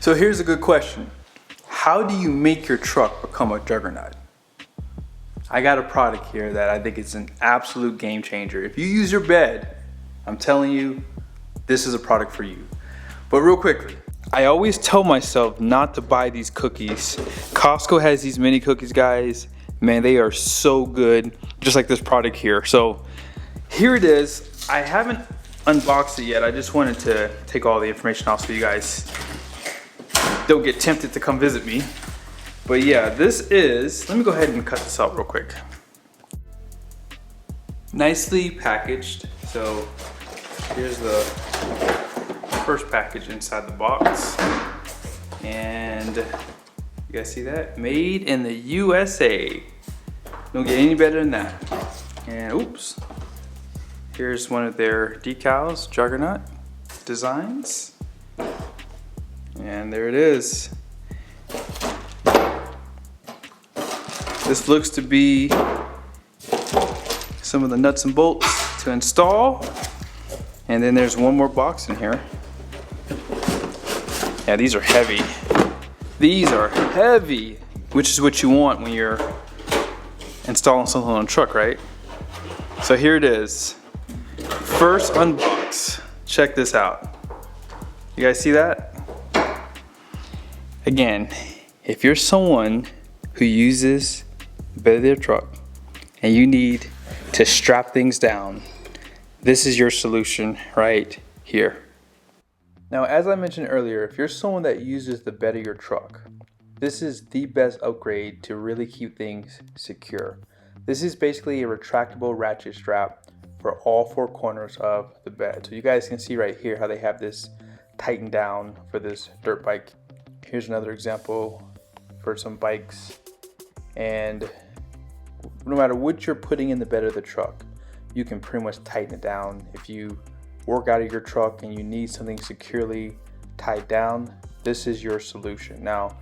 So here's a good question. How do you make your truck become a juggernaut? I got a product here that I think is an absolute game changer. If you use your bed, I'm telling you, this is a product for you. But real quickly, I always tell myself not to buy these cookies. Costco has these mini cookies, guys. Man, they are so good, just like this product here. So here it is. I haven't unboxed it yet. I just wanted to take all the information off so you guys don't get tempted to come visit me. But yeah, this is, let me go ahead and cut this out real quick. Nicely packaged. So here's the first package inside the box. And you guys see that? Made in the USA. Don't get any better than that. And oops. Here's one of their decals, Juggernaut designs. And there it is. This looks to be some of the nuts and bolts to install. And then there's one more box in here. Yeah, these are heavy. These are heavy, which is what you want when you're installing something on a truck, right? So here it is. First unbox. Check this out. You guys see that? Again, if you're someone who uses the bed of their truck and you need to strap things down, this is your solution right here. Now, as I mentioned earlier, if you're someone that uses the bed of your truck, this is the best upgrade to really keep things secure. This is basically a retractable ratchet strap for all four corners of the bed. So you guys can see right here how they have this tightened down for this dirt bike. Here's another example for some bikes. And no matter what you're putting in the bed of the truck, you can pretty much tighten it down. If you work out of your truck and you need something securely tied down, this is your solution. Now,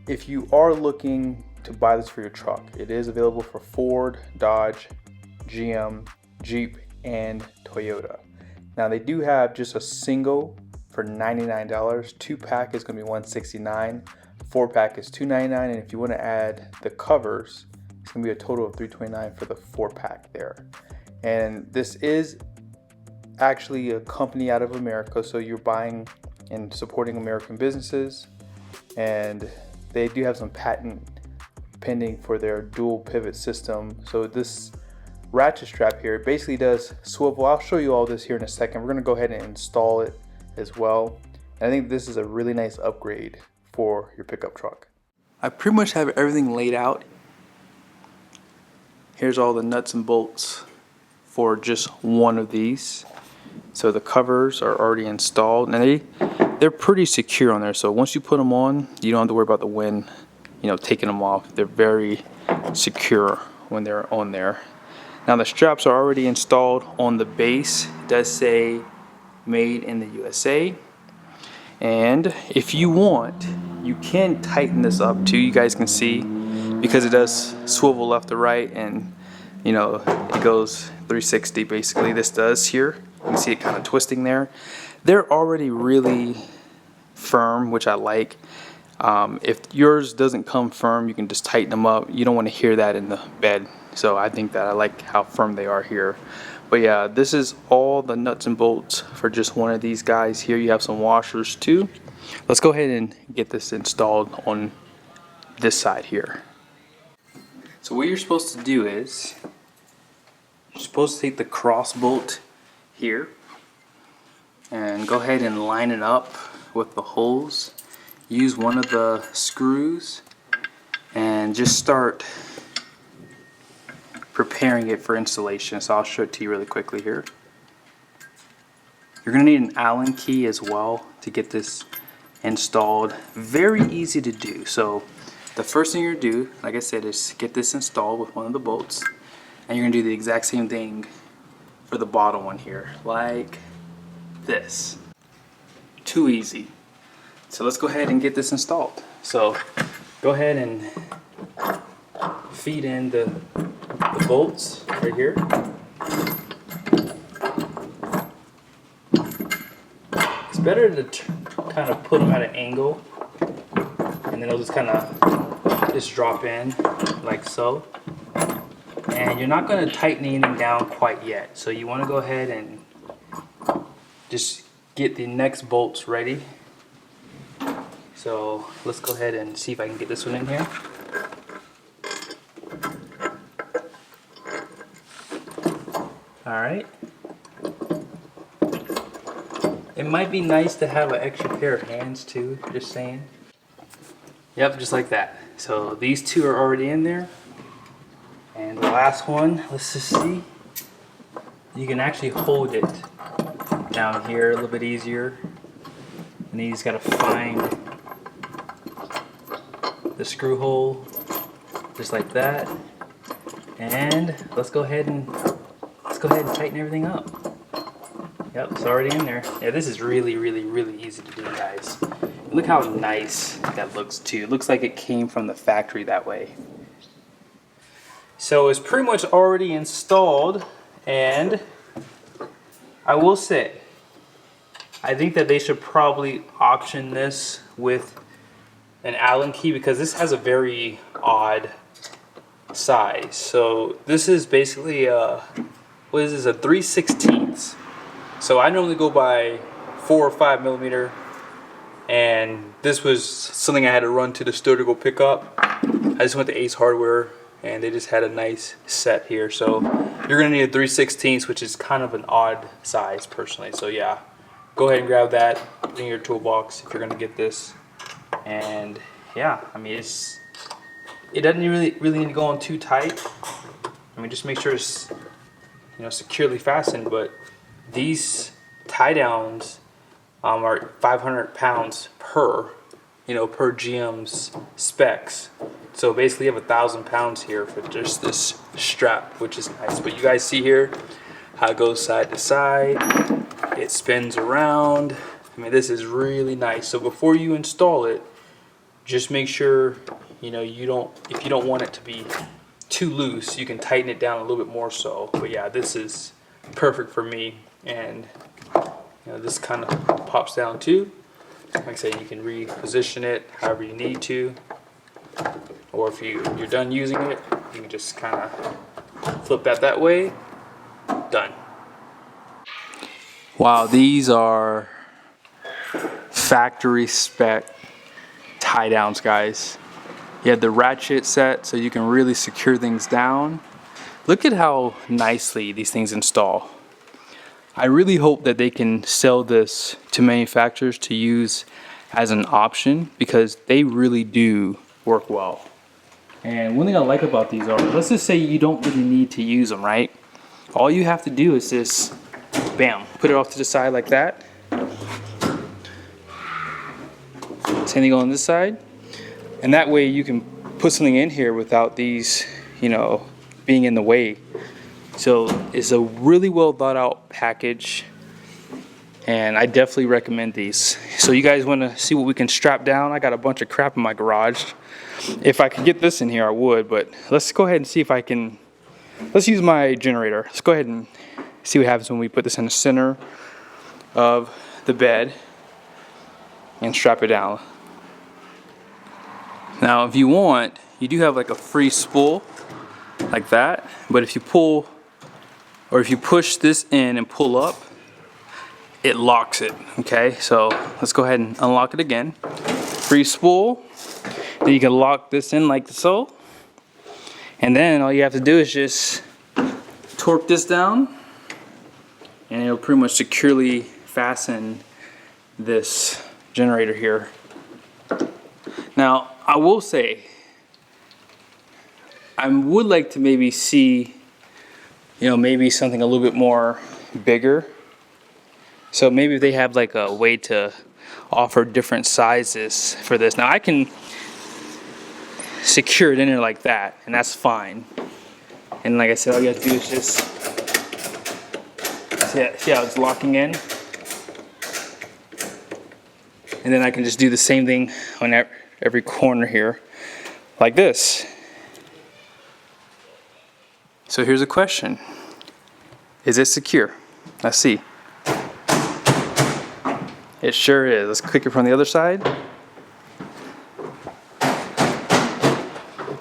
if you are looking to buy this for your truck, it is available for Ford, Dodge, GM, Jeep, and Toyota. Now, they do have just a single for $99. 2-pack is going to be $169. 4-pack is $299, and if you want to add the covers, it's going to be a total of $329 for the 4-pack there. And this is actually a company out of America, so you're buying and supporting American businesses, and they do have some patent pending for their dual pivot system. So this ratchet strap here basically does swivel. I'll show you all this here in a second. We're going to go ahead and install it as well. And I think this is a really nice upgrade for your pickup truck. I pretty much have everything laid out. Here's all the nuts and bolts for just one of these. So the covers are already installed, and they're pretty secure on there. So once you put them on, you don't have to worry about the wind, taking them off. They're very secure when they're on there. Now the straps are already installed on the base. It does say made in the USA. And if you want, you can tighten this up too. You guys can see, because it does swivel left to right, and it goes 360 basically. This does here. You can see it kind of twisting there. They're already really firm, which I like. If yours doesn't come firm, you can just tighten them up. You don't want to hear that in the bed. So I think that I like how firm they are here. But yeah, this is all the nuts and bolts for just one of these guys here. You have some washers too. Let's go ahead and get this installed on this side here. So what you're supposed to do is, you're supposed to take the cross bolt here and go ahead and line it up with the holes. Use one of the screws and just start preparing it for installation. So I'll show it to you really quickly here. You're going to need an Allen key as well to get this installed. Very easy to do. So the first thing you're going to do, like I said, is get this installed with one of the bolts, and you're going to do the exact same thing for the bottom one here, like this. Too easy. So let's go ahead and get this installed. So go ahead and feed in the bolts right here. It's better to kind of put them at an angle, and then they'll just kind of just drop in like so. And you're not going to tighten anything down quite yet, so you want to go ahead and just get the next bolts ready. So let's go ahead and see if I can get this one in here. Alright. It might be nice to have an extra pair of hands too, just saying. Yep, just like that. So these two are already in there. And the last one, let's just see. You can actually hold it down here a little bit easier. And then you just gotta find the screw hole, just like that. And let's go ahead and tighten everything up. Yep, it's already in there. Yeah, this is really, really, really easy to do, guys. Look how nice that looks too. It looks like it came from the factory that way. So it's pretty much already installed, and I will say, I think that they should probably option this with an Allen key because this has a very odd size. So this is basically what is this, a 3/16. So I normally go by 4 or 5 millimeter, and this was something I had to run to the store to go pick up. I just went to Ace Hardware, and they just had a nice set here. So you're gonna need a 3/16, which is kind of an odd size personally. So yeah, go ahead and grab that in your toolbox if you're gonna get this. And yeah, I mean, it doesn't really need to go on too tight. I mean, just make sure it's, you know, securely fastened. But these tie downs are 500 pounds per, you know, per GM's specs. So basically you have 1,000 pounds here for just this strap, which is nice. But you guys see here how it goes side to side. It spins around. I mean, this is really nice. So before you install it, just make sure, you know, if you don't want it to be too loose, you can tighten it down a little bit more so. But yeah, this is perfect for me. And you know, this kind of pops down too. Like I said, you can reposition it however you need to. Or if you're done using it, you can just kind of flip that way. Done. Wow, these are factory spec tie downs, guys. You have the ratchet set so you can really secure things down. Look at how nicely these things install. I really hope that they can sell this to manufacturers to use as an option because they really do work well. And one thing I like about these are, let's just say you don't really need to use them, right? All you have to do is just, bam, put it off to the side like that. Same thing on this side. And that way you can put something in here without these, you know, being in the way. So it's a really well thought out package, and I definitely recommend these. So you guys want to see what we can strap down? I got a bunch of crap in my garage. If I could get this in here, I would, but let's go ahead and see if I can. Let's use my generator. Let's go ahead and see what happens when we put this in the center of the bed and strap it down. Now, if you want, you do have like a free spool like that, but if you pull, or if you push this in and pull up, it locks it. Okay, so let's go ahead and unlock it again. Free spool. Then you can lock this in like so, and then all you have to do is just torque this down, and it'll pretty much securely fasten this generator here. Now, I will say, I would like to maybe see, you know, maybe something a little bit more bigger. So maybe if they have like a way to offer different sizes for this. Now I can secure it in there like that, and that's fine. And like I said, all you have to do is just see how it's locking in. And then I can just do the same thing on every corner here, like this. So here's a question. Is it secure? Let's see. It sure is. Let's click it from the other side.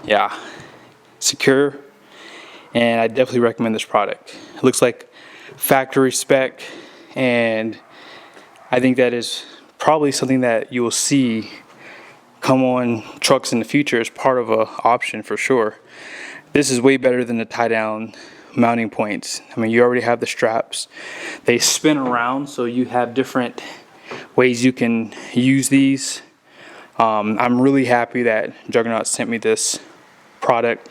Yeah, secure, and I definitely recommend this product. It looks like factory spec, and I think that is probably something that you will see come on trucks in the future as part of an option for sure. This is way better than the tie down mounting points. I mean, you already have the straps. They spin around, so you have different ways you can use these. I'm really happy that Juggernaut sent me this product.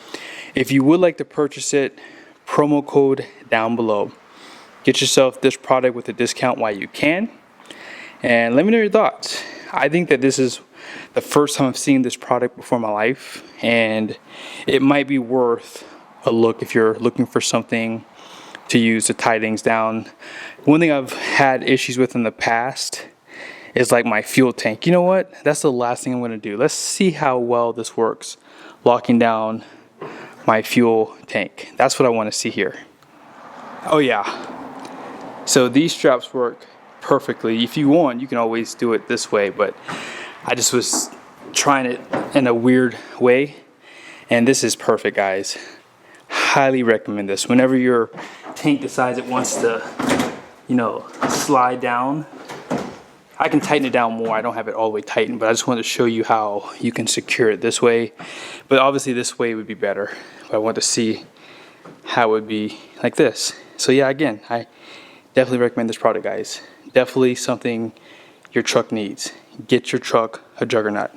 If you would like to purchase it, promo code down below. Get yourself this product with a discount while you can, and let me know your thoughts. I think that this is the first time I've seen this product before in my life, and it might be worth a look if you're looking for something to use to tie things down. One thing I've had issues with in the past is like my fuel tank. You know what? That's the last thing I'm going to do. Let's see how well this works locking down my fuel tank. That's what I want to see here. Oh yeah. So these straps work perfectly. If you want, you can always do it this way, but I just was trying it in a weird way, and this is perfect, guys. Highly recommend this. Whenever your tank decides it wants to, you know, slide down, I can tighten it down more. I don't have it all the way tightened, but I just wanted to show you how you can secure it this way. But obviously this way would be better. But I want to see how it would be like this. So yeah, again, I definitely recommend this product, guys. Definitely something your truck needs. Get your truck a Juggernaut.